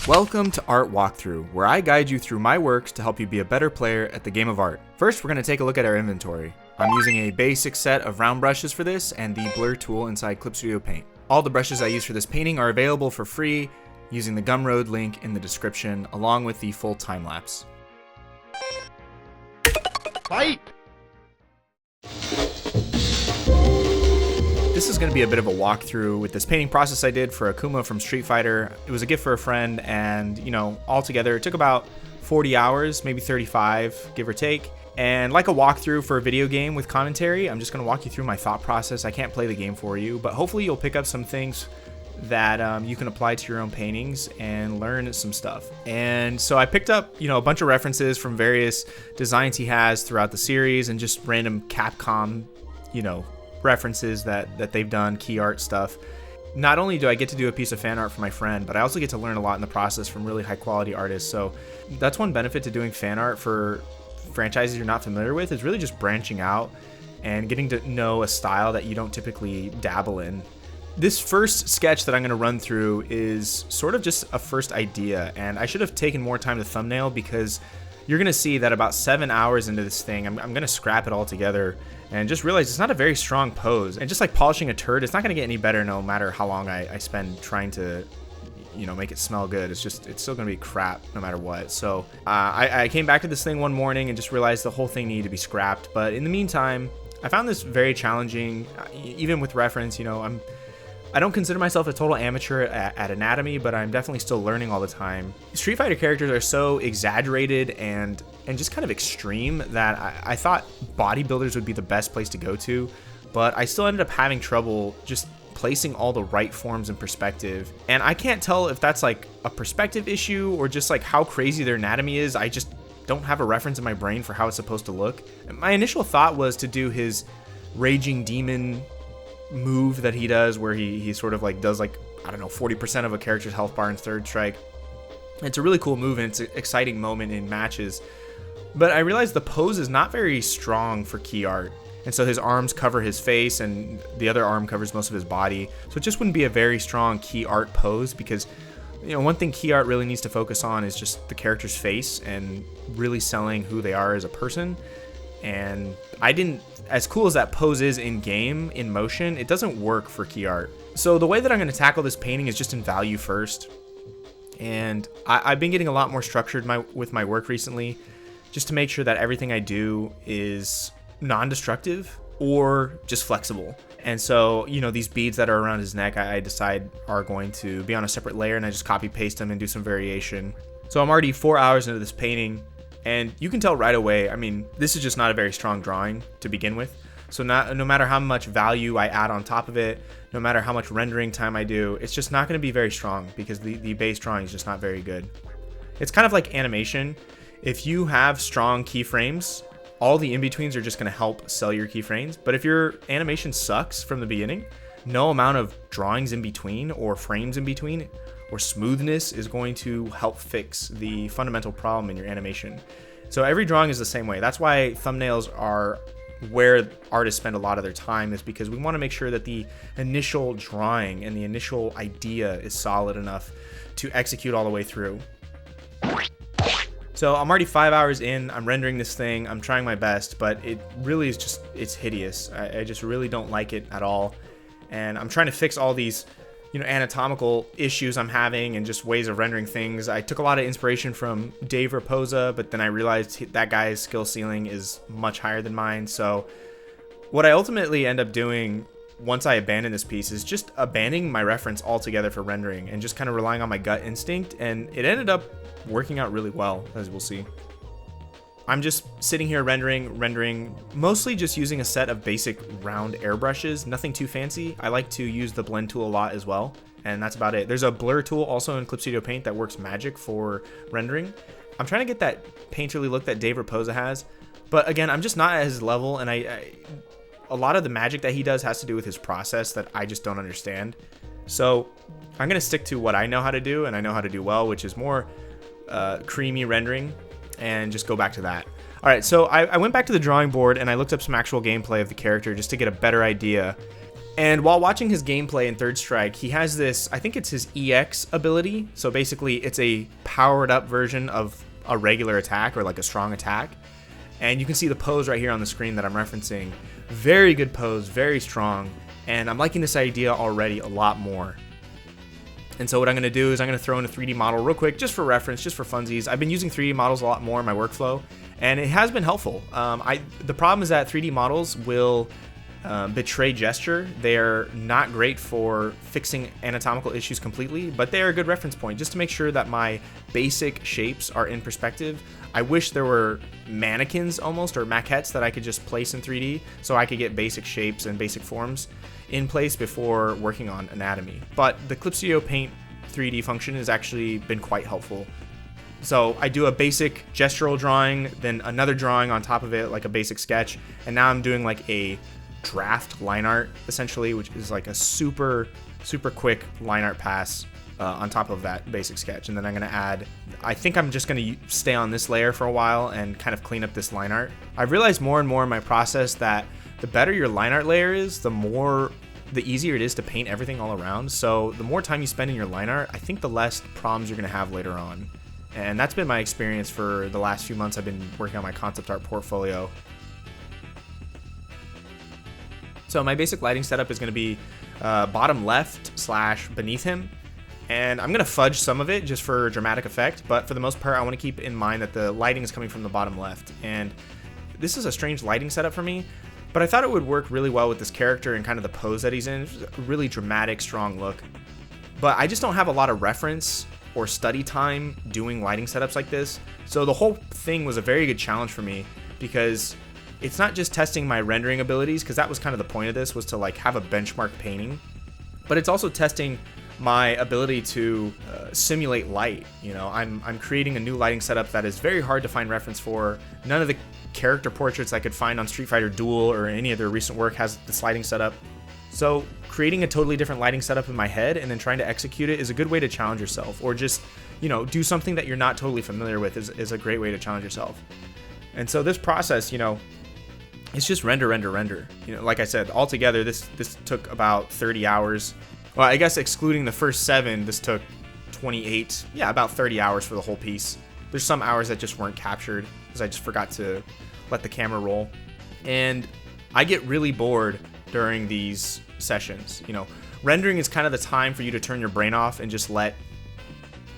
Welcome to Art Walkthrough, where I guide you through my works to help you be a better player at the game of art. First, we're going to take a look at our inventory. I'm using a basic set of round brushes for this and the blur tool inside Clip Studio Paint. All the brushes I use for this painting are available for free using the Gumroad link in the description, along with the full time lapse. Fight! This is going to be a bit of a walkthrough with this painting process I did for Akuma from Street Fighter. It was a gift for a friend, and altogether it took about 40 hours, maybe 35, give or take. And like a walkthrough for a video game with commentary, I'm just going to walk you through my thought process. I can't play the game for you, but hopefully you'll pick up some things that you can apply to your own paintings and learn some stuff. And so I picked up, a bunch of references from various designs he has throughout the series and just random Capcom, references that they've done, key art stuff. Not only do I get to do a piece of fan art for my friend, but I also get to learn a lot in the process from really high quality artists. So that's one benefit to doing fan art for franchises you're not familiar with, is really just branching out and getting to know a style that you don't typically dabble in. This first sketch that I'm going to run through is sort of just a first idea, and I should have taken more time to thumbnail because you're going to see that about 7 hours into this thing, I'm going to scrap it all together and just realize it's not a very strong pose. And just like polishing a turd, it's not going to get any better no matter how long I spend trying to make it smell good. It's still going to be crap no matter what. So I came back to this thing one morning and just realized the whole thing needed to be scrapped. But in the meantime, I found this very challenging, even with reference. I don't consider myself a total amateur at anatomy, but I'm definitely still learning all the time. Street Fighter characters are so exaggerated and just kind of extreme that I thought bodybuilders would be the best place to go to, but I still ended up having trouble just placing all the right forms in perspective. And I can't tell if that's like a perspective issue or just like how crazy their anatomy is. I just don't have a reference in my brain for how it's supposed to look. My initial thought was to do his Raging Demon move that he does, where he sort of like does 40% of a character's health bar in third strike. It's a really cool move and it's an exciting moment in matches, but I realized the pose is not very strong for key art, and so his arms cover his face and the other arm covers most of his body, so it just wouldn't be a very strong key art pose, because one thing key art really needs to focus on is just the character's face and really selling who they are as a person. And as cool as that pose is in game, in motion, it doesn't work for key art. So the way that I'm going to tackle this painting is just in value first. And I've been getting a lot more structured with my work recently, just to make sure that everything I do is non-destructive or just flexible. And so, these beads that are around his neck, I decide are going to be on a separate layer, and I just copy paste them and do some variation. So I'm already 4 hours into this painting. And you can tell right away, this is just not a very strong drawing to begin with. So no matter how much value I add on top of it, no matter how much rendering time I do, it's just not going to be very strong because the base drawing is just not very good. It's kind of like animation. If you have strong keyframes, all the in-betweens are just going to help sell your keyframes. But if your animation sucks from the beginning, no amount of drawings in between or frames in between or smoothness is going to help fix the fundamental problem in your animation. So every drawing is the same way. That's why thumbnails are where artists spend a lot of their time, is because we want to make sure that the initial drawing and the initial idea is solid enough to execute all the way through. So I'm already 5 hours in, I'm rendering this thing, I'm trying my best, but it really is it's hideous. I just really don't like it at all. And I'm trying to fix all these anatomical issues I'm having and just ways of rendering things. I took a lot of inspiration from Dave Raposa, but then I realized that guy's skill ceiling is much higher than mine. So what I ultimately end up doing once I abandon this piece is just abandoning my reference altogether for rendering and just kind of relying on my gut instinct. And it ended up working out really well, as we'll see. I'm just sitting here rendering, mostly just using a set of basic round airbrushes, nothing too fancy. I like to use the blend tool a lot as well, and that's about it. There's a blur tool also in Clip Studio Paint that works magic for rendering. I'm trying to get that painterly look that Dave Raposa has, but again, I'm just not at his level, and a lot of the magic that he does has to do with his process that I just don't understand. So I'm gonna stick to what I know how to do, and I know how to do well, which is more creamy rendering, and just go back to that. All right, so I went back to the drawing board and I looked up some actual gameplay of the character just to get a better idea. And while watching his gameplay in Third Strike, he has this, I think it's his EX ability. So basically it's a powered up version of a regular attack or like a strong attack. And you can see the pose right here on the screen that I'm referencing. Very good pose, very strong. And I'm liking this idea already a lot more. And so what I'm going to do is I'm going to throw in a 3D model real quick, just for reference, just for funsies. I've been using 3D models a lot more in my workflow, and it has been helpful. The problem is that 3D models will betray gesture. They're not great for fixing anatomical issues completely, but they are a good reference point just to make sure that my basic shapes are in perspective. I wish there were mannequins almost, or maquettes that I could just place in 3D so I could get basic shapes and basic forms in place before working on anatomy. But the Clip Studio Paint 3D function has actually been quite helpful. So I do a basic gestural drawing, then another drawing on top of it, like a basic sketch, and now I'm doing like a draft line art essentially, which is like a super quick line art pass on top of that basic sketch. And then I'm going to add, I think I'm just going to stay on this layer for a while and kind of clean up this line art. I've realized more and more in my process that the better your line art layer is, the easier it is to paint everything all around. So the more time you spend in your line art, I think the less problems you're going to have later on. And that's been my experience for the last few months I've been working on my concept art portfolio. So my basic lighting setup is going to be bottom left / beneath him. And I'm going to fudge some of it just for dramatic effect. But for the most part, I want to keep in mind that the lighting is coming from the bottom left. And this is a strange lighting setup for me, but I thought it would work really well with this character and kind of the pose that he's in. It's a really dramatic, strong look. But I just don't have a lot of reference or study time doing lighting setups like this. So the whole thing was a very good challenge for me, because it's not just testing my rendering abilities, because that was kind of the point of this, was to like have a benchmark painting, but it's also testing my ability to simulate light. You know, I'm creating a new lighting setup that is very hard to find reference for. None of the character portraits I could find on Street Fighter Duel or any of their recent work has this lighting setup. So creating a totally different lighting setup in my head and then trying to execute it is a good way to challenge yourself, or just, you know, do something that you're not totally familiar with is a great way to challenge yourself. And so this process, you know, it's just render. You know, like I said, altogether, this took about 30 hours. Well, I guess excluding the first 7, this took 28. Yeah, about 30 hours for the whole piece. There's some hours that just weren't captured because I just forgot to let the camera roll. And I get really bored during these sessions. You know, rendering is kind of the time for you to turn your brain off and just let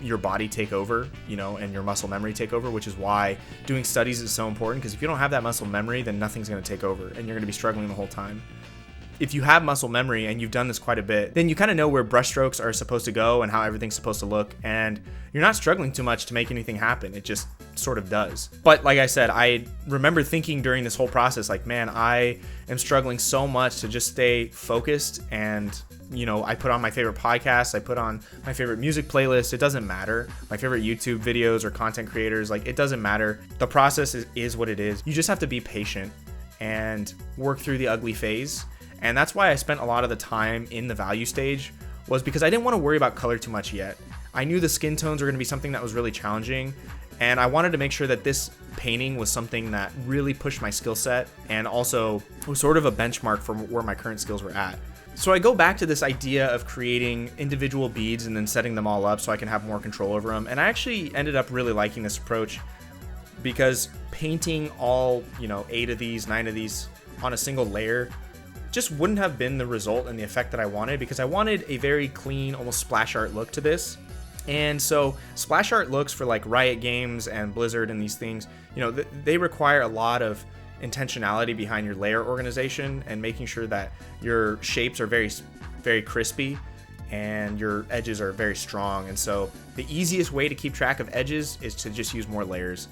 your body take over, you know, and your muscle memory take over, which is why doing studies is so important, because if you don't have that muscle memory, then nothing's going to take over and you're going to be struggling the whole time. If you have muscle memory and you've done this quite a bit, then you kind of know where brushstrokes are supposed to go and how everything's supposed to look, and you're not struggling too much to make anything happen. It just sort of does. But like I said, I remember thinking during this whole process, like, man, I am struggling so much to just stay focused. And, you know, I put on my favorite podcasts, I put on my favorite music playlist. It doesn't matter. My favorite YouTube videos or content creators, like, it doesn't matter. The process is what it is. You just have to be patient and work through the ugly phase. And that's why I spent a lot of the time in the value stage, was because I didn't want to worry about color too much yet. I knew the skin tones were going to be something that was really challenging, and I wanted to make sure that this painting was something that really pushed my skill set and also was sort of a benchmark for where my current skills were at. So I go back to this idea of creating individual beads and then setting them all up so I can have more control over them. And I actually ended up really liking this approach, because painting all, you know, 8 of these, 9 of these on a single layer just wouldn't have been the result and the effect that I wanted, because I wanted a very clean, almost splash art look to this. And so splash art looks for like Riot Games and Blizzard and these things, you know, they require a lot of intentionality behind your layer organization and making sure that your shapes are very, very crispy and your edges are very strong. And so the easiest way to keep track of edges is to just use more layers.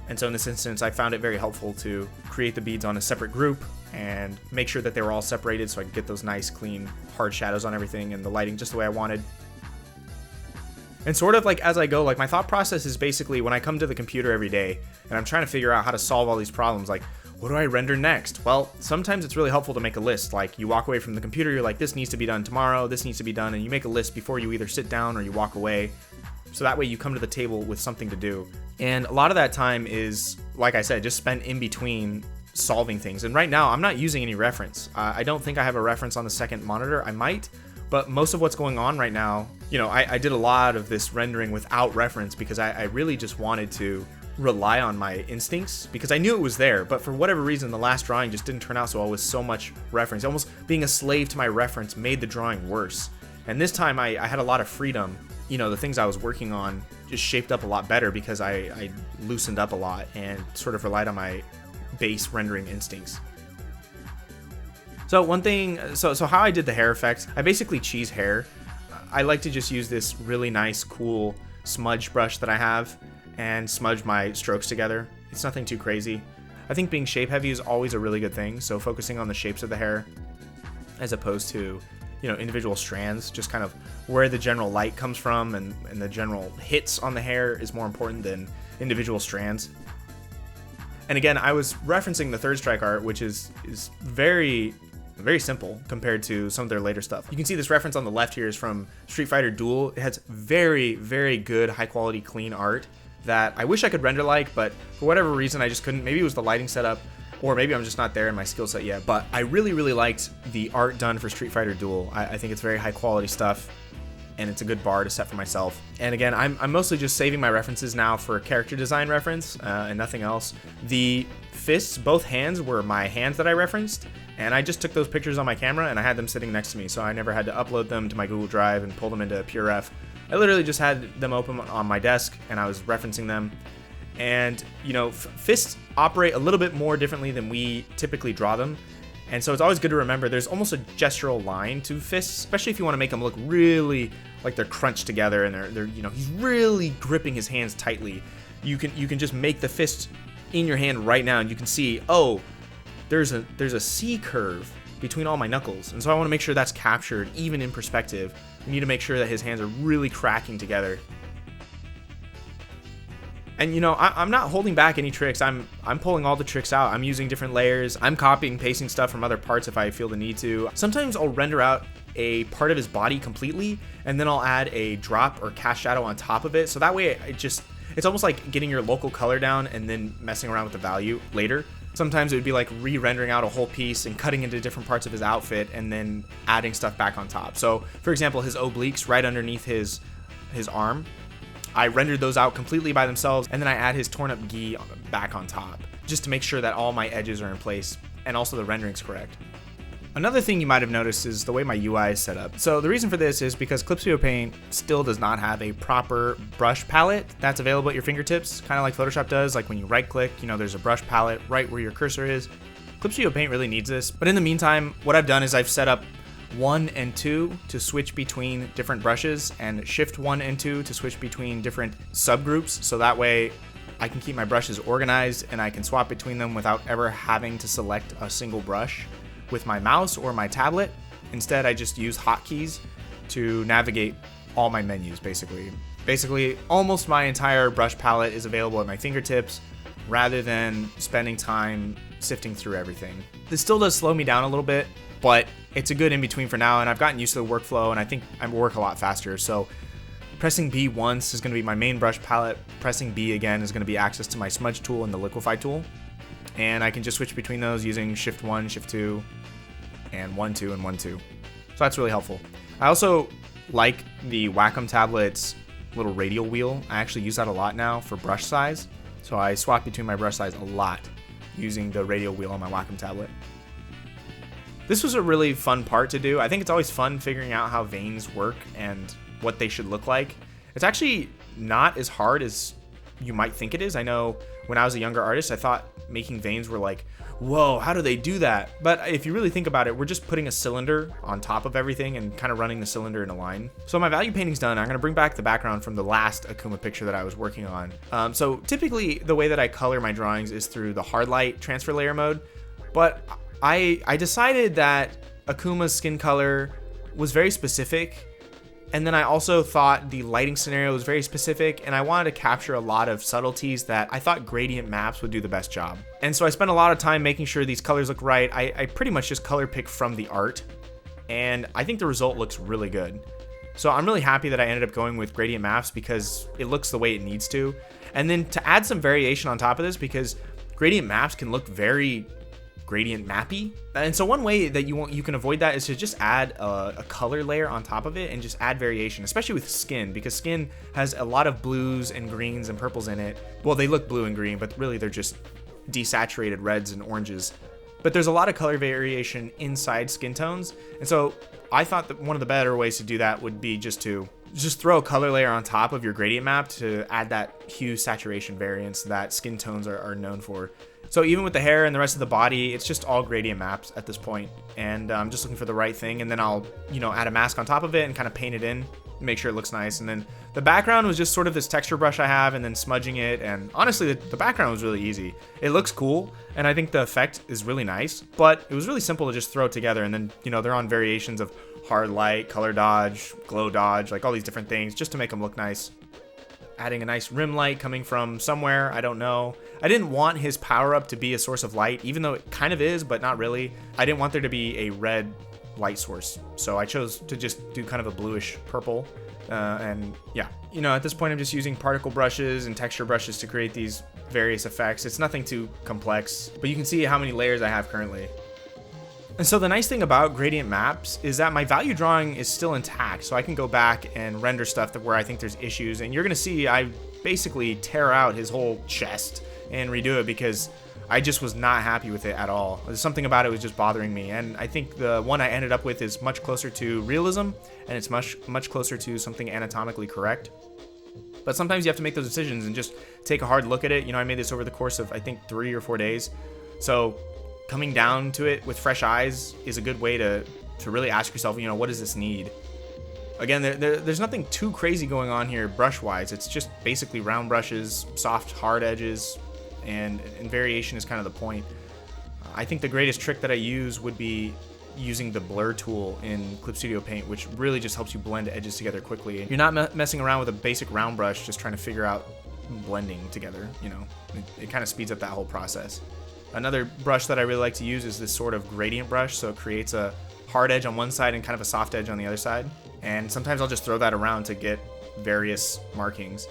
And so in this instance, I found it very helpful to create the beads on a separate group and make sure that they were all separated so I could get those nice, clean, hard shadows on everything and the lighting just the way I wanted. And sort of like as I go, like my thought process is basically when I come to the computer every day and I'm trying to figure out how to solve all these problems, like, what do I render next? Well, sometimes it's really helpful to make a list. Like, you walk away from the computer, you're like, this needs to be done tomorrow, this needs to be done, and you make a list before you either sit down or you walk away. So that way you come to the table with something to do. And a lot of that time is, like I said, just spent in between solving things. And right now I'm not using any reference. I don't think I have a reference on the second monitor. I might, but most of what's going on right now, I did a lot of this rendering without reference because I really just wanted to rely on my instincts because I knew it was there, but for whatever reason the last drawing just didn't turn out so well with so much reference. Almost being a slave to my reference made the drawing worse. And this time I had a lot of freedom. The things I was working on just shaped up a lot better because I loosened up a lot and sort of relied on my base rendering instincts. So one thing, so how I did the hair effects, I basically cheese hair. I like to just use this really nice, cool smudge brush that I have and smudge my strokes together. It's nothing too crazy. I think being shape heavy is always a really good thing. So focusing on the shapes of the hair as opposed to, individual strands, just kind of where the general light comes from and the general hits on the hair is more important than individual strands. And again, I was referencing the Third Strike art, which is very simple compared to some of their later stuff. You can see this reference on the left here is from Street Fighter Duel. It has very, very good, high quality, clean art that I wish I could render like, but for whatever reason, I just couldn't. Maybe it was the lighting setup, or maybe I'm just not there in my skill set yet, but I really, really liked the art done for Street Fighter Duel. I think it's very high quality stuff, and it's a good bar to set for myself. And again, I'm mostly just saving my references now for character design reference and nothing else. The fists, both hands, were my hands that I referenced, and I just took those pictures on my camera and I had them sitting next to me, so I never had to upload them to my Google Drive and pull them into PureRef. I literally just had them open on my desk and I was referencing them. And, fists operate a little bit more differently than we typically draw them. And so it's always good to remember there's almost a gestural line to fists, especially if you want to make them look really like they're crunched together and they're he's really gripping his hands tightly. You can just make the fist in your hand right now and you can see, oh, there's a C curve between all my knuckles. And so I want to make sure that's captured even in perspective. We need to make sure that his hands are really cracking together. And I'm not holding back any tricks. I'm pulling all the tricks out. I'm using different layers. I'm copying, pasting stuff from other parts if I feel the need to. Sometimes I'll render out a part of his body completely, and then I'll add a drop or cast shadow on top of it. So that way it's almost like getting your local color down and then messing around with the value later. Sometimes it would be like re-rendering out a whole piece and cutting into different parts of his outfit and then adding stuff back on top. So for example, his obliques right underneath his arm, I rendered those out completely by themselves, and then I add his torn up gi back on top just to make sure that all my edges are in place and also the rendering's correct. Another thing you might have noticed is the way my UI is set up. So the reason for this is because Clip Studio Paint still does not have a proper brush palette that's available at your fingertips, kind of like Photoshop does. Like when you right click, there's a brush palette right where your cursor is. Clip Studio Paint really needs this. But in the meantime, what I've done is I've set up 1 and 2 to switch between different brushes, and Shift 1 and 2 to switch between different subgroups, so that way I can keep my brushes organized and I can swap between them without ever having to select a single brush with my mouse or my tablet. Instead, I just use hotkeys to navigate all my menus, basically. Basically, almost my entire brush palette is available at my fingertips rather than spending time sifting through everything. This still does slow me down a little bit, but it's a good in-between for now, and I've gotten used to the workflow, and I think I work a lot faster. So pressing B once is going to be my main brush palette. Pressing B again is going to be access to my smudge tool and the liquify tool. And I can just switch between those using Shift 1, Shift 2, and 1, 2, and 1, 2. So that's really helpful. I also like the Wacom tablet's little radial wheel. I actually use that a lot now for brush size. So I swap between my brush size a lot using the radial wheel on my Wacom tablet. This was a really fun part to do. I think it's always fun figuring out how veins work and what they should look like. It's actually not as hard as you might think it is. I know when I was a younger artist, I thought making veins were like, whoa, how do they do that? But if you really think about it, we're just putting a cylinder on top of everything and kind of running the cylinder in a line. So my value painting's done. I'm gonna bring back the background from the last Akuma picture that I was working on. So typically the way that I color my drawings is through the hard light transfer layer mode, but I decided that Akuma's skin color was very specific, and then I also thought the lighting scenario was very specific, and I wanted to capture a lot of subtleties that I thought gradient maps would do the best job. And so I spent a lot of time making sure these colors look right. I pretty much just color pick from the art, and I think the result looks really good. So I'm really happy that I ended up going with gradient maps because it looks the way it needs to. And then to add some variation on top of this, because gradient maps can look very gradient mappy. And so one way that you can avoid that is to just add a color layer on top of it and just add variation, especially with skin, because skin has a lot of blues and greens and purples in it. Well, they look blue and green, but really they're just desaturated reds and oranges. But there's a lot of color variation inside skin tones. And so I thought that one of the better ways to do that would be just throw a color layer on top of your gradient map to add that hue saturation variance that skin tones are known for. So even with the hair and the rest of the body, it's just all gradient maps at this point. And I'm just looking for the right thing. And then I'll, add a mask on top of it and kind of paint it in, make sure it looks nice. And then the background was just sort of this texture brush I have and then smudging it. And honestly, the background was really easy. It looks cool. And I think the effect is really nice, but it was really simple to just throw it together. And then, they're on variations of hard light, color dodge, glow dodge, like all these different things just to make them look nice. Adding a nice rim light coming from somewhere, I don't know. I didn't want his power up to be a source of light, even though it kind of is, but not really. I didn't want there to be a red light source, so I chose to just do kind of a bluish purple. And yeah, at this point I'm just using particle brushes and texture brushes to create these various effects. It's nothing too complex, but you can see how many layers I have currently. And so the nice thing about gradient maps is that my value drawing is still intact, so I can go back and render stuff where I think there's issues. And you're gonna see I basically tear out his whole chest and redo it because I just was not happy with it at all. There's something about it was just bothering me. And I think the one I ended up with is much closer to realism, and it's much closer to something anatomically correct. But sometimes you have to make those decisions and just take a hard look at it. I made this over the course of, I think, 3 or 4 days. So coming down to it with fresh eyes is a good way to really ask yourself, what does this need? Again, there's nothing too crazy going on here brush-wise. It's just basically round brushes, soft, hard edges, and variation is kind of the point. I think the greatest trick that I use would be using the blur tool in Clip Studio Paint, which really just helps you blend edges together quickly. You're not messing around with a basic round brush, just trying to figure out blending together, It kind of speeds up that whole process. Another brush that I really like to use is this sort of gradient brush, so it creates a hard edge on one side and kind of a soft edge on the other side. And sometimes I'll just throw that around to get various markings.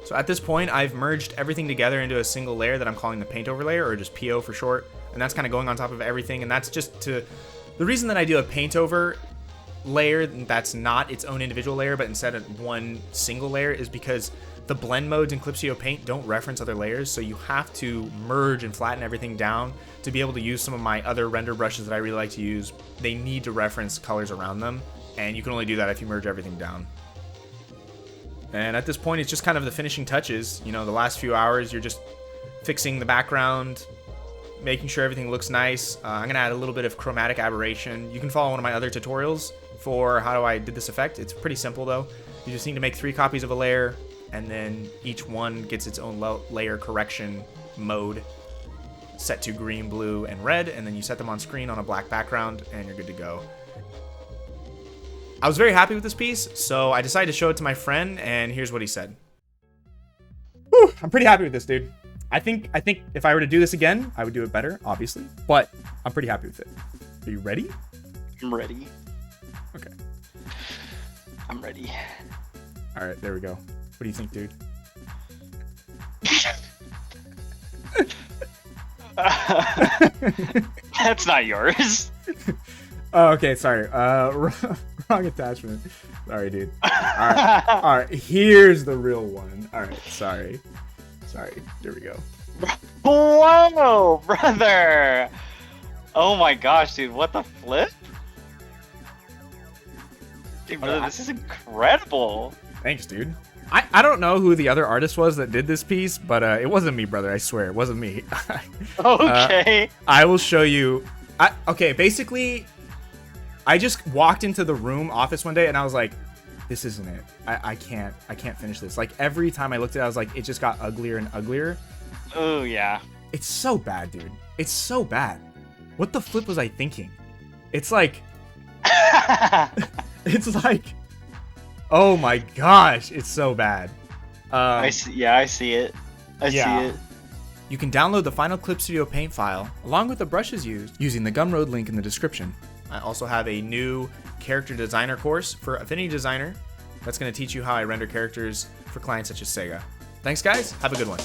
So at this point, I've merged everything together into a single layer that I'm calling the paint over layer, or just PO for short. And that's kind of going on top of everything. And that's just the reason that I do a paint over layer that's not its own individual layer, but instead of one single layer, is because the blend modes in Clip Studio Paint don't reference other layers, so you have to merge and flatten everything down to be able to use some of my other render brushes that I really like to use. They need to reference colors around them, and you can only do that if you merge everything down. And at this point, it's just kind of the finishing touches. The last few hours, you're just fixing the background, making sure everything looks nice. I'm gonna add a little bit of chromatic aberration. You can follow one of my other tutorials for how I did this effect. It's pretty simple though. You just need to make 3 copies of a layer, and then each one gets its own layer correction mode set to green, blue, and red, and then you set them on screen on a black background, and you're good to go. I was very happy with this piece, so I decided to show it to my friend, and here's what he said. Whew, I'm pretty happy with this, dude. I think if I were to do this again, I would do it better, obviously, but I'm pretty happy with it. Are you ready? I'm ready. Okay. I'm ready. All right, there we go. What do you think, dude? That's not yours. Oh, okay, sorry. Wrong attachment. Sorry, dude. All right. Here's the real one. All right, sorry. There we go. Whoa, brother! Oh my gosh, dude! What the flip? Dude, brother, this is incredible. Thanks, dude. I don't know who the other artist was that did this piece, but it wasn't me, brother. I swear, it wasn't me. Okay. I will show you. Okay, basically, I just walked into the office one day, and I was like, this isn't it. I can't finish this. Like, every time I looked at it, I was like, it just got uglier and uglier. Oh, yeah. It's so bad, dude. It's so bad. What the flip was I thinking? It's like... it's like... Oh my gosh, it's so bad. I see it. I see it. You can download the final Clip Studio Paint file, along with the brushes used, using the Gumroad link in the description. I also have a new character designer course for Affinity Designer that's going to teach you how I render characters for clients such as Sega. Thanks, guys. Have a good one.